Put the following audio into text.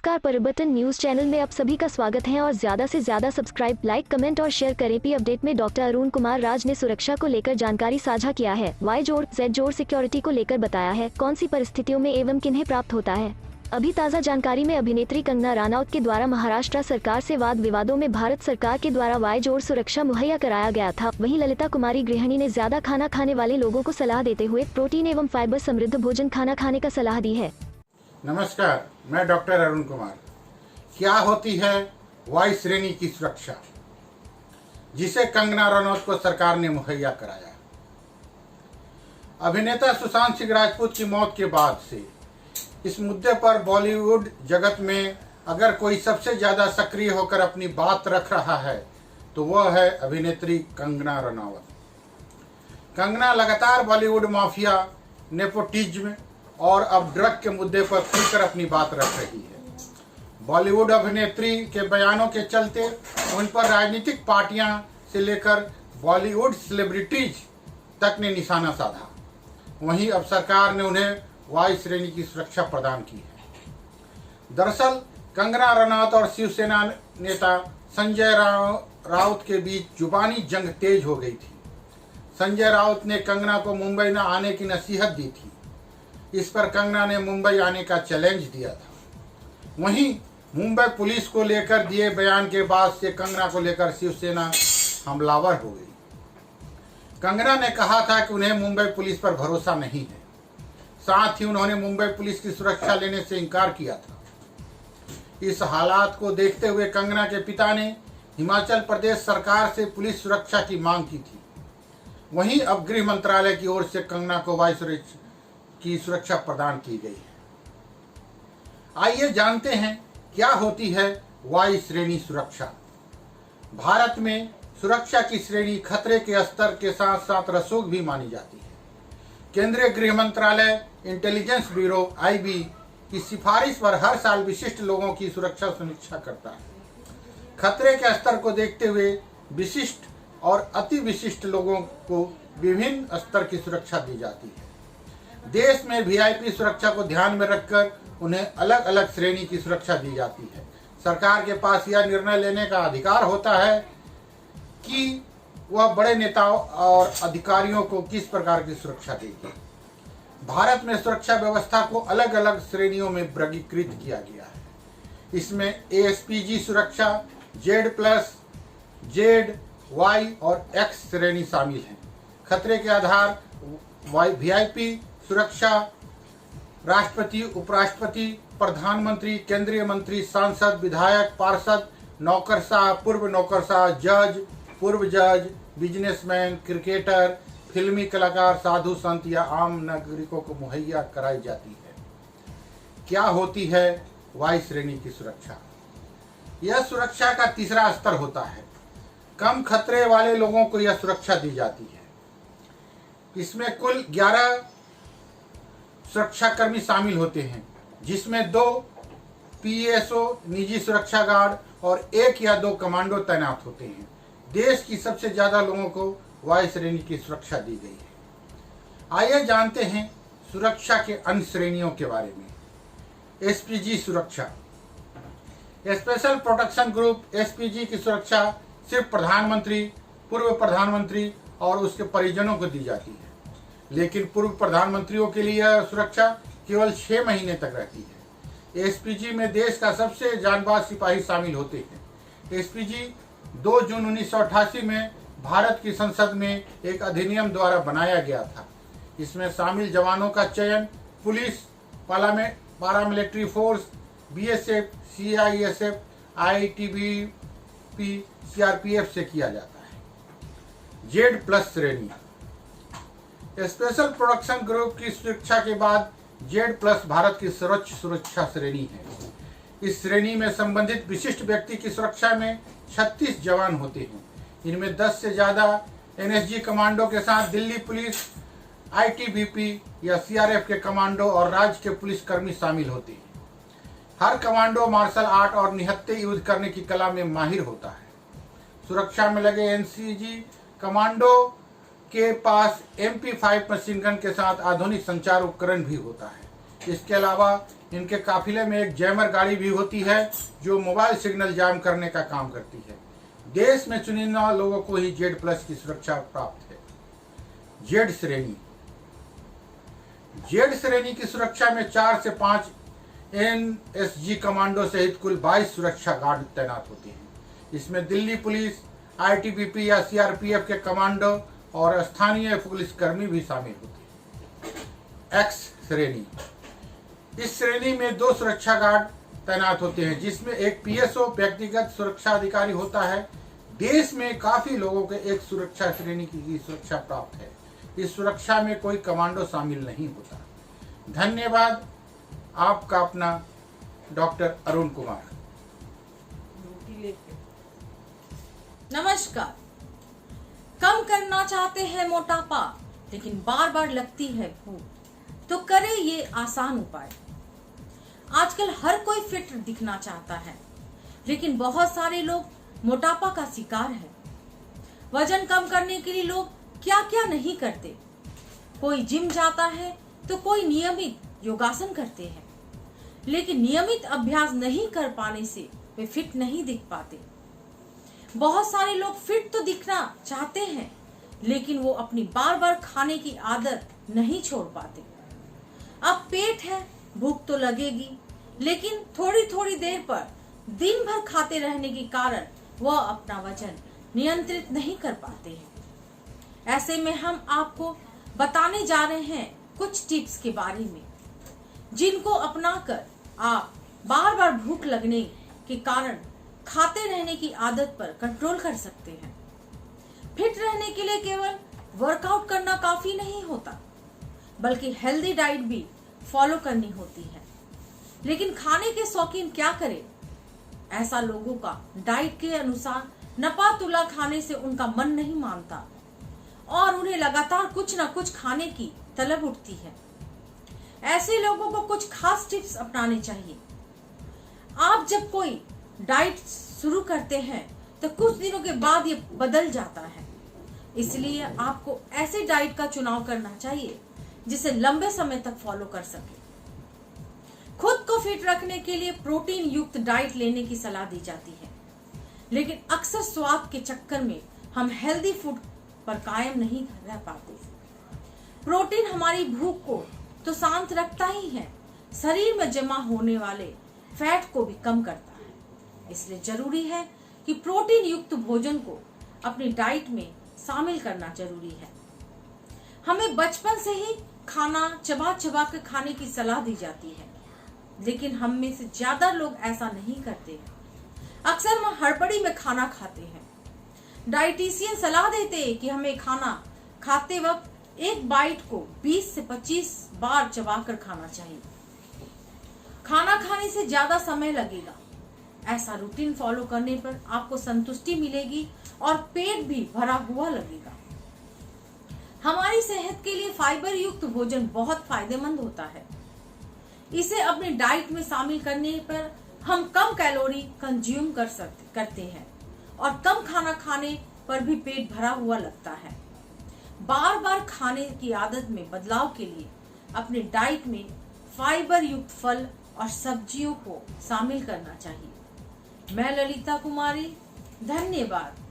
नमस्कार, परिवर्तन news channel में आप सभी का स्वागत है और ज्यादा से ज्यादा सब्सक्राइब, लाइक, कमेंट और शेयर करें। पी अपडेट में डॉक्टर अरुण कुमार राज ने सुरक्षा को लेकर जानकारी साझा किया है। वाई जोड़ जेड जोड़ सिक्योरिटी को लेकर बताया है कौन सी परिस्थितियों में एवं किन्हें प्राप्त होता है। अभी ताज़ा जानकारी में अभिनेत्री कंगना रनौत के द्वारा महाराष्ट्र सरकार से वाद विवादों में भारत सरकार के द्वारा वाई जोड़ सुरक्षा मुहैया कराया गया था। वहीं ललिता कुमारी गृहिणी ने ज्यादा खाना खाने वाले लोगों को सलाह देते हुए प्रोटीन एवं फाइबर समृद्ध भोजन खाना खाने का सलाह दी है। नमस्कार, मैं डॉक्टर अरुण कुमार। क्या होती है वाई श्रेणी की सुरक्षा, जिसे कंगना रनौत को सरकार ने मुहैया कराया। अभिनेता सुशांत सिंह राजपूत की मौत के बाद से इस मुद्दे पर बॉलीवुड जगत में अगर कोई सबसे ज्यादा सक्रिय होकर अपनी बात रख रहा है तो वह है अभिनेत्री कंगना रनौत। कंगना लगातार बॉलीवुड माफिया, नेपोटिज्म और अब ड्रग के मुद्दे पर खुलकर अपनी बात रख रही है। बॉलीवुड अभिनेत्री के बयानों के चलते उन पर राजनीतिक पार्टियां से लेकर बॉलीवुड सेलिब्रिटीज तक ने निशाना साधा। वहीं अब सरकार ने उन्हें वाई श्रेणी की सुरक्षा प्रदान की है। दरअसल कंगना रनौत और शिवसेना नेता संजय राउत के बीच जुबानी जंग तेज हो गई थी। संजय राउत ने कंगना को मुंबई न आने की नसीहत दी थी। इस पर कंगना ने मुंबई आने का चैलेंज दिया था। वहीं मुंबई पुलिस को लेकर दिए बयान के बाद से कंगना को लेकर शिवसेना हमलावर हो गई। कंगना ने कहा था कि उन्हें मुंबई पुलिस पर भरोसा नहीं है। साथ ही उन्होंने मुंबई पुलिस की सुरक्षा लेने से इनकार किया था। इस हालात को देखते हुए कंगना के पिता ने हिमाचल प्रदेश सरकार से पुलिस सुरक्षा की मांग की थी। वहीं अब गृह मंत्रालय की ओर से कंगना को वाई की सुरक्षा प्रदान की गई है। आइए जानते हैं क्या होती है वाई श्रेणी सुरक्षा। भारत में सुरक्षा की श्रेणी खतरे के स्तर के साथ साथ रसूख भी मानी जाती है। केंद्रीय गृह मंत्रालय इंटेलिजेंस ब्यूरो (IB) की सिफारिश पर हर साल विशिष्ट लोगों की सुरक्षा समीक्षा करता है। खतरे के स्तर को देखते हुए विशिष्ट और अति विशिष्ट लोगों को विभिन्न स्तर की सुरक्षा दी जाती है। देश में VIP सुरक्षा को ध्यान में रखकर उन्हें अलग अलग श्रेणी की सुरक्षा दी जाती है। सरकार के पास यह निर्णय लेने का अधिकार होता है कि वह बड़े नेताओं और अधिकारियों को किस प्रकार की सुरक्षा देगी। भारत में सुरक्षा व्यवस्था को अलग अलग श्रेणियों में वर्गीकृत किया गया है। इसमें ASPG सुरक्षा, Z+, Z, Y और X श्रेणी शामिल हैं। खतरे के आधार VIP सुरक्षा राष्ट्रपति, उपराष्ट्रपति, प्रधानमंत्री, केंद्रीय मंत्री, सांसद, विधायक, पार्षद, नौकरशाह, पूर्व नौकरशाह, जज, पूर्व जज, बिजनेसमैन, क्रिकेटर, फिल्मी कलाकार, साधु संत या आम नागरिकों को मुहैया कराई जाती है। क्या होती है वाई श्रेणी की सुरक्षा? यह सुरक्षा का तीसरा स्तर होता है। कम खतरे वाले लोगों को यह सुरक्षा दी जाती है। इसमें कुल 11 सुरक्षाकर्मी शामिल होते हैं, जिसमें 2 PSO निजी सुरक्षा गार्ड और 1 या 2 कमांडो तैनात होते हैं। देश की सबसे ज्यादा लोगों को वाई श्रेणी की सुरक्षा दी गई है। आइए जानते हैं सुरक्षा के अन्य श्रेणियों के बारे में। SPG सुरक्षा, स्पेशल प्रोटेक्शन ग्रुप SPG की सुरक्षा सिर्फ प्रधानमंत्री, पूर्व प्रधानमंत्री और उसके परिजनों को दी जाती है। लेकिन पूर्व प्रधानमंत्रियों के लिए यह सुरक्षा केवल 6 महीने तक रहती है। SPG में देश का सबसे जानबाज सिपाही शामिल होते हैं। SPG 2 जून 1988 में भारत की संसद में एक अधिनियम द्वारा बनाया गया था। इसमें शामिल जवानों का चयन police, paramilitary force, BSF, CISF, ITBP, CRPF से किया जाता है। Z+ श्रेणी, स्पेशल प्रोटेक्शन ग्रुप की सुरक्षा के बाद Z+ भारत की सर्वोच्च सुरक्षा श्रेणी है। इस श्रेणी में संबंधित विशिष्ट व्यक्ति की सुरक्षा में 36 जवान होते हैं। इनमें 10 से ज्यादा NSG कमांडो के साथ दिल्ली पुलिस, ITBP या CRF के कमांडो और राज्य के पुलिसकर्मी शामिल होते हैं। हर कमांडो मार्शल आर्ट और निहत्थे युद्ध करने की कला में माहिर होता है। सुरक्षा में लगे NCG कमांडो के पास MP5 मशीन गन के साथ आधुनिक संचार उपकरण भी होता है। इसके अलावा इनके काफिले में एक जैमर गाड़ी भी होती है जो मोबाइल सिग्नल जाम करने का काम करती है। देश में चुनिंदा लोगों को ही Z+ की सुरक्षा प्राप्त है। जेड श्रेणी की सुरक्षा में 4 से 5 NSG कमांडो सहित कुल 22 सुरक्षा गार्ड तैनात होते हैं। इसमें दिल्ली पुलिस, ITBP या CRPF के कमांडो और स्थानीय पुलिसकर्मी भी शामिल होते हैं। X श्रेणी, इस श्रेणी में 2 सुरक्षा गार्ड तैनात होते हैं, जिसमें एक PSO व्यक्तिगत सुरक्षा अधिकारी होता है। देश में काफी लोगों के एक सुरक्षा श्रेणी की सुरक्षा प्राप्त है। इस सुरक्षा में कोई कमांडो शामिल नहीं होता। धन्यवाद। आपका अपना डॉक्टर अरुण कुमार। नमस्कार। कम करना चाहते हैं मोटापा लेकिन बार बार लगती है भूख, तो करें ये आसान उपाय। आजकल हर कोई फिट दिखना चाहता है, लेकिन बहुत सारे लोग मोटापा का शिकार है। वजन कम करने के लिए लोग क्या क्या नहीं करते। कोई जिम जाता है तो कोई नियमित योगासन करते हैं, लेकिन नियमित अभ्यास नहीं कर पाने से वे फिट नहीं दिख पाते। बहुत सारे लोग फिट तो दिखना चाहते हैं, लेकिन वो अपनी बार बार खाने की आदत नहीं छोड़ पाते। अब पेट है, भूख तो लगेगी, लेकिन थोड़ी थोड़ी देर पर दिन भर खाते रहने के कारण वह अपना वजन नियंत्रित नहीं कर पाते हैं। ऐसे में हम आपको बताने जा रहे हैं कुछ टिप्स के बारे में, जिनको अपनाकर आप बार बार भूख लगने के कारण खाते रहने की आदत पर कंट्रोल कर सकते हैं। फिट रहने के लिए केवल वर्कआउट करना काफी नहीं होता, बल्कि हेल्दी डाइट भी फॉलो करनी होती है। लेकिन खाने के शौकीन क्या करें? ऐसा लोगों का डाइट के अनुसार नपा तुला खाने से उनका मन नहीं मानता और उन्हें लगातार कुछ न कुछ खाने की तलब उठती है। ऐसे लोगों को कुछ खास टिप्स अपनाने चाहिए। आप जब कोई डाइट शुरू करते हैं तो कुछ दिनों के बाद ये बदल जाता है, इसलिए आपको ऐसे डाइट का चुनाव करना चाहिए जिसे लंबे समय तक फॉलो कर सके। खुद को फिट रखने के लिए प्रोटीन युक्त डाइट लेने की सलाह दी जाती है, लेकिन अक्सर स्वाद के चक्कर में हम हेल्दी फूड पर कायम नहीं रह पाते। प्रोटीन हमारी भूख को तो शांत रखता ही है, शरीर में जमा होने वाले फैट को भी कम करता है। इसलिए जरूरी है कि प्रोटीन युक्त भोजन को अपनी डाइट में शामिल करना जरूरी है। हमें बचपन से ही खाना चबा चबा कर खाने की सलाह दी जाती है, लेकिन हम में से ज्यादा लोग ऐसा नहीं करते हैं। अक्सर हम हड़बड़ी में खाना खाते हैं। डाइटिशियन सलाह देते हैं कि हमें खाना खाते वक्त एक बाइट को 20 से 25 बार चबाकर खाना चाहिए। खाना खाने से ज्यादा समय लगेगा। ऐसा रूटीन फॉलो करने पर आपको संतुष्टि मिलेगी और पेट भी भरा हुआ लगेगा। हमारी सेहत के लिए फाइबर युक्त भोजन बहुत फायदेमंद होता है। इसे अपनी डाइट में शामिल करने पर हम कम कैलोरी कंज्यूम करते हैं और कम खाना खाने पर भी पेट भरा हुआ लगता है। बार बार खाने की आदत में बदलाव के लिए अपनी डाइट में फाइबर युक्त फल और सब्जियों को शामिल करना चाहिए। मैं ललिता कुमारी, धन्यवाद।